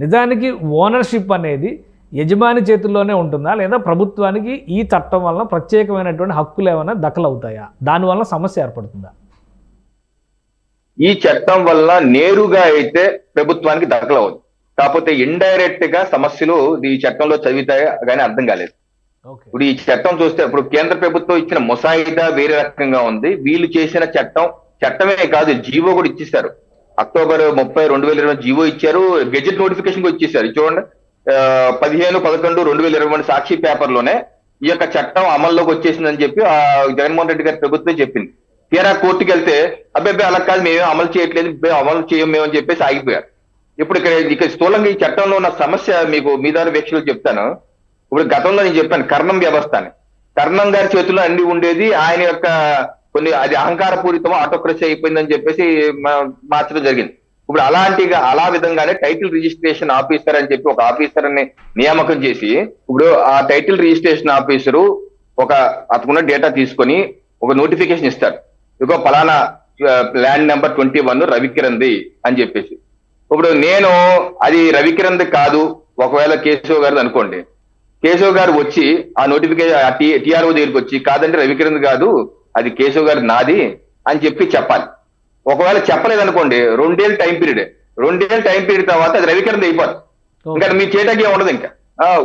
నిజానికి ఓనర్షిప్ అనేది యజమాని చేతుల్లోనే ఉంటుందా, లేదా ప్రభుత్వానికి ఈ చట్టం వలన ప్రత్యేకమైనటువంటి హక్కులు ఏమైనా దఖలవుతాయా, దానివల్ల సమస్య ఏర్పడుతుందా? ఈ చట్టం వల్ల నేరుగా అయితే ప్రభుత్వానికి దఖలవుతుంది, కాకపోతే ఇండైరెక్ట్ గా సమస్యలు ఈ చట్టంలో చదివితాయా కానీ అర్థం కాలేదు. ఇప్పుడు ఈ చట్టం చూస్తే ఇప్పుడు కేంద్ర ప్రభుత్వం ఇచ్చిన ముసాయిదా వేరే రకంగా ఉంది, వీళ్ళు చేసిన చట్టమే కాదు జీవో కూడా ఇచ్చేసారు. అక్టోబర్ 30, 2020 జీవో ఇచ్చారు, గెజెట్ నోటిఫికేషన్ కూడా ఇచ్చేసారు. చూడండి 15/11/2021 సాక్షి పేపర్ లోనే ఈ యొక్క చట్టం అమల్లోకి వచ్చేసిందని చెప్పి జగన్మోహన్ రెడ్డి గారి ప్రభుత్వం చెప్పింది. తీరా కోర్టుకి వెళ్తే అబ్బాయి అలా కాదు, మేమే అమలు చేయట్లేదు, అమలు చేయం మేము అని చెప్పేసి ఆగిపోయారు. ఇప్పుడు ఇక్కడ స్థూలంగా ఈ చట్టంలో ఉన్న సమస్య మీకు మీ ద్వారా వీక్షకులు చెప్తాను. ఇప్పుడు గతంలో నేను చెప్పాను కర్ణం వ్యవస్థ అని. కర్ణం గారి చేతిలో అన్ని ఉండేది, ఆయన యొక్క కొన్ని అది అహంకారపూరితం ఆటోక్రసీ అయిపోయిందని చెప్పేసి మార్చడం జరిగింది. ఇప్పుడు అలా విధంగానే టైటిల్ రిజిస్ట్రేషన్ ఆఫీసర్ అని చెప్పి ఒక ఆఫీసర్ ని నియామకం చేసి, ఇప్పుడు ఆ టైటిల్ రిజిస్ట్రేషన్ ఆఫీసరు అతనున్న డేటా తీసుకొని ఒక నోటిఫికేషన్ ఇస్తాడు, ఇదిగో ఫలానా ల్యాండ్ నెంబర్ 21 రవికిరణ్ది అని చెప్పేసి. ఇప్పుడు నేను అది రవికిరణ్ది కాదు, ఒకవేళ కేశవ్ గారిది అనుకోండి, కేశవ్ గారు వచ్చి ఆ నోటిఫికేషన్ టిఆర్ఓ దగ్గరికి వచ్చి కాదంటే రవికిరణ్ కాదు అది కేశవ్ గారి నాది అని చెప్పి చెప్పాలి. ఒకవేళ చెప్పలేదనుకోండి 2 ఏళ్ళ టైం పీరియడ్ తర్వాత అది రవికిరణ్ అయిపోతుంది, ఇంకా మీ చేతకి ఉండదు. ఇంకా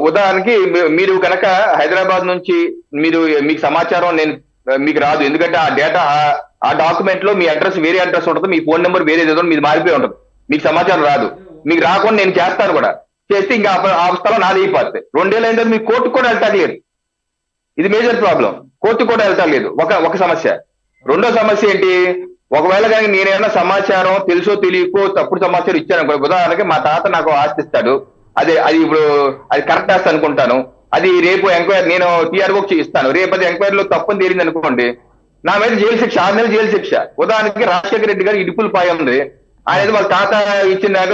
ఉదాహరణకి మీరు కనుక హైదరాబాద్ నుంచి మీకు సమాచారం మీకు రాదు, ఎందుకంటే ఆ డేటా ఆ డాక్యుమెంట్ లో మీ అడ్రస్ వేరే అడ్రస్ ఉంటుంది, మీ ఫోన్ నెంబర్ వేరే ఏదో మీది మారిపోయి ఉంటుంది, మీకు సమాచారం రాదు. మీకు రాకుండా నేను చేస్తాను కూడా, చేస్తే ఇంకా ఆ స్థలం నాది అయిపోతుంది. 2 ఏళ్ళు అయిన మీకు కోర్టుకు కూడా వెళ్తా లేదు, ఇది మేజర్ ప్రాబ్లం. కోర్టు కూడా వెళ్తా లేదు ఒక సమస్య. రెండో సమస్య ఏంటి, ఒకవేళ కానీ నేనేమన్నా సమాచారం తెలుసో తెలియకో తప్పుడు సమాచారం ఇచ్చాను, ఉదాహరణకి మా తాత నాకు ఆస్తి ఇస్తాడు, అది ఇప్పుడు అది కరెక్ట్ ఆస్తి అనుకుంటాను, అది రేపు ఎంక్వైరీ నేను టీఆర్ఓకి ఇస్తాను, రేపు అది ఎంక్వైరీలో తప్పని తేలింది అనుకోండి, నా మీద జైలు శిక్ష 6 నెలలు జైలు శిక్ష. ఉదాహరణకి రాజశేఖర రెడ్డి గారు ఇడుపుల పాయ ఉంది, ఆయన వాళ్ళ తాత ఇచ్చిన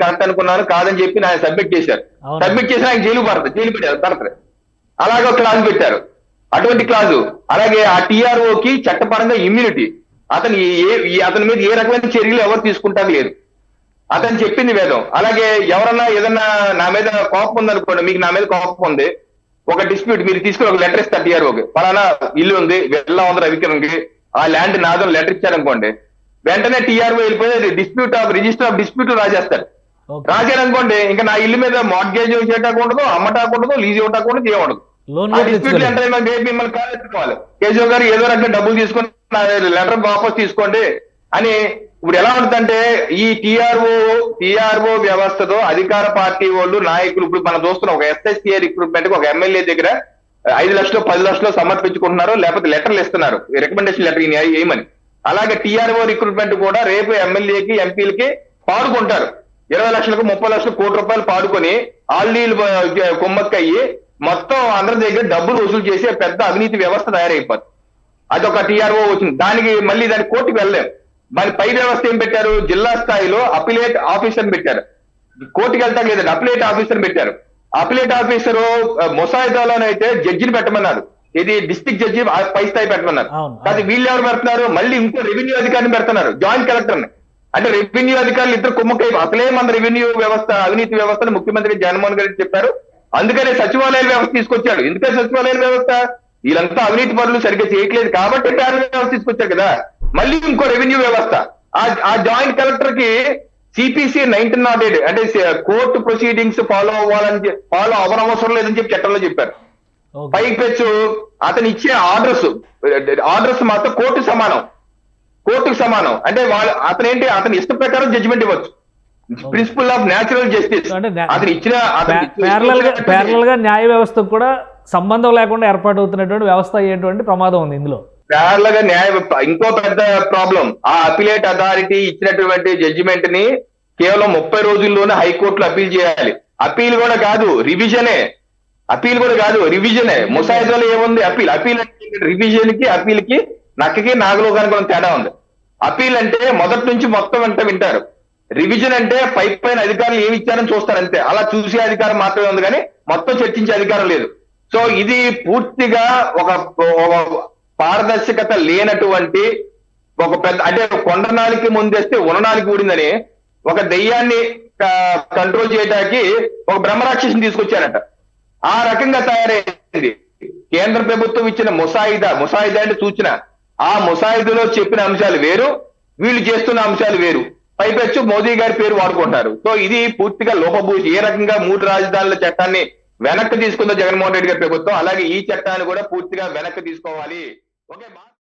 కరెక్ట్ అనుకున్నాను కాదని చెప్పి ఆయన సబ్మిట్ చేశారు, సబ్మిట్ చేసి ఆయన జైలు పడతారు. అలాగే ఒక క్లాజ్ పెట్టారు, అటువంటి క్లాజు. అలాగే ఆ టీఆర్ఓకి చట్టపరంగా ఇమ్యూనిటీ, అతని మీద ఏ రకమైన చర్యలు ఎవరు తీసుకుంటారు లేదు, అతను చెప్పింది వేదం. అలాగే ఎవరన్నా ఏదన్నా నా మీద కోపం ఉందనుకోండి, మీకు నా మీద కోపం ఉంది, ఒక డిస్ప్యూట్ మీరు తీసుకుని ఒక లెటర్ ఇస్తారు టీఆర్ఓకి, ఫలానా ఇల్లు ఉంది వెళ్ళా ఉంది రవికిరణ్కి, ఆ ల్యాండ్ నాదో లెటర్ ఇచ్చారనుకోండి, వెంటనే టీఆర్ఓ వెళ్ళిపోయి రిజిస్టర్ ఆఫ్ డిస్ప్యూట్ రాసేస్తారు. రాశారనుకోండి, ఇంకా నా ఇల్లు మీద మార్గేజ్ చేయటానికి ఉండదు, అమ్మటాకు ఉండదు, లీజ్ ఇవ్వటాకు ఉండదు, ఏముండదు. డిస్ప్యూట్ వెంటనే మిమ్మల్ని కాలెత్తుకోవాలి, కేశవ్ గారు ఏదో రకంగా డబ్బులు తీసుకొని లెటర్ వాపస్ తీసుకోండి అని. ఇప్పుడు ఎలా ఉంటుందంటే ఈ టీఆర్ఓ వ్యవస్థతో అధికార పార్టీ వాళ్ళు నాయకులు, ఇప్పుడు మనం చూస్తున్నాం ఒక ఎస్ఎస్సీఏ రిక్రూట్మెంట్ కి ఒక ఎమ్మెల్యే దగ్గర 5 లక్షలు 10 లక్షలు సమర్పించుకుంటున్నారు, లేకపోతే లెటర్లు ఇస్తున్నారు, రికమెండేషన్ లెటర్ ఏమని. అలాగే టీఆర్ఓ రిక్రూట్మెంట్ కూడా రేపు ఎమ్మెల్యేకి ఎంపీలకి పాడుకుంటారు, 20 లక్షలకు 30 లక్షలు కోటి రూపాయలు పాడుకొని ఆల్లీలు కుమ్మక్కయ్యి మొత్తం అందరి దగ్గర డబ్బులు వసూలు చేసి పెద్ద అవినీతి వ్యవస్థ తయారైపోతుంది. అదొక టీఆర్ఓ వచ్చింది, దానికి కోర్టుకు వెళ్ళలేం. మరి పై వ్యవస్థ ఏం పెట్టారు, జిల్లా స్థాయిలో అపిలేట్ ఆఫీసర్ పెట్టారు, కోర్టుకి వెళ్తా లేదండి అపిలేట్ ఆఫీసర్ పెట్టారు. అపిలేట్ ఆఫీసరు ముసాయిదాలోనైతే జడ్జిని పెట్టమన్నారు, ఇది డిస్ట్రిక్ట్ జడ్జి పై స్థాయి పెట్టమన్నారు. అది వీళ్ళు ఎవరు పెడుతున్నారు, మళ్ళీ ఇంకో రెవెన్యూ అధికారిని పెడుతున్నారు, జాయింట్ కలెక్టర్ని. అంటే రెవెన్యూ అధికారులు ఇద్దరు కుమ్మకై అసలే మన రెవెన్యూ వ్యవస్థ అవినీతి వ్యవస్థను ముఖ్యమంత్రి జగన్మోహన్ రెడ్డి చెప్పారు, అందుకనే సచివాలయ వ్యవస్థ తీసుకొచ్చాడు. ఎందుకంటే సచివాలయ వ్యవస్థ వీళ్ళంతా అవినీతి పనులు సరిగ్గా చేయట్లేదు కాబట్టి వ్యవస్థ తీసుకొచ్చారు కదా. మళ్ళీ ఇంకో రెవెన్యూ వ్యవస్థ, ఆ జాయింట్ కలెక్టర్ కి సిపిసి 1908 అంటే కోర్టు ప్రొసీడింగ్స్ ఫాలో అవ్వనవసరం లేదని చెప్పి చట్టంలో చెప్పారు. పైకి పెచ్చు అతను ఇచ్చే ఆర్డర్స్ మాత్రం కోర్టుకు సమానం. అంటే అతని ఇష్ట ప్రకారం జడ్జిమెంట్ ఇవ్వచ్చు, ప్రిన్సిపల్ ఆఫ్ న్యాచురల్ జస్టిస్. అతను ఇచ్చిన ప్యారలల్ గా న్యాయ వ్యవస్థకు కూడా సంబంధం లేకుండా ఏర్పాటు అవుతున్నటువంటి వ్యవస్థ అయ్యేటువంటి ప్రమాదం ఉంది ఇందులో. ప్యారలల్ గా ఇంకో పెద్ద ప్రాబ్లం, ఆ అపిలేట్ అథారిటీ ఇచ్చినటువంటి జడ్జిమెంట్ ని కేవలం 30 రోజుల్లోనే హైకోర్టులో అపీల్ చేయాలి. అపీల్ కూడా కాదు రివిజనే, ముసాయిదాలో ఏముంది అపీల్ అంటే రివిజన్ కి అపీల్ కి నక్కకి నాగలోకానికి కొంచెం తేడా ఉంది. అపీల్ అంటే మొదటి నుంచి మొత్తం వింటారు, రివిజన్ అంటే పైన అధికారులు ఏమి ఇచ్చారని చూస్తారు అంతే, అలా చూసే అధికారం మాత్రమే ఉంది కానీ మొత్తం చర్చించే అధికారం లేదు. సో ఇది పూర్తిగా ఒక పారదర్శకత లేనటువంటి ఒక పెద్ద, అంటే కొండనాలికి ముందేస్తే ఉన్ననాలికి ఊడిందని, ఒక దెయ్యాన్ని కంట్రోల్ చేయడానికి ఒక బ్రహ్మరాక్షసిని తీసుకొచ్చారట. ఆ రకంగా తయారైంది. కేంద్ర ప్రభుత్వం ఇచ్చిన ముసాయిదా అంటే సూచన, ఆ ముసాయిదాలో చెప్పిన అంశాలు వేరు, వీళ్ళు చేస్తున్న అంశాలు వేరు. పైపెచ్చు మోదీ గారి పేరు వాడుకుంటారు. సో ఇది పూర్తిగా లోపభూషి. ఏ రకంగా 3 రాజధానుల చట్టాన్ని వెనక్కి తీసుకుందో జగన్మోహన్ రెడ్డి గారి ప్రభుత్వం, అలాగే ఈ చట్టాన్ని కూడా పూర్తిగా వెనక్కి తీసుకోవాలి. ఓకే.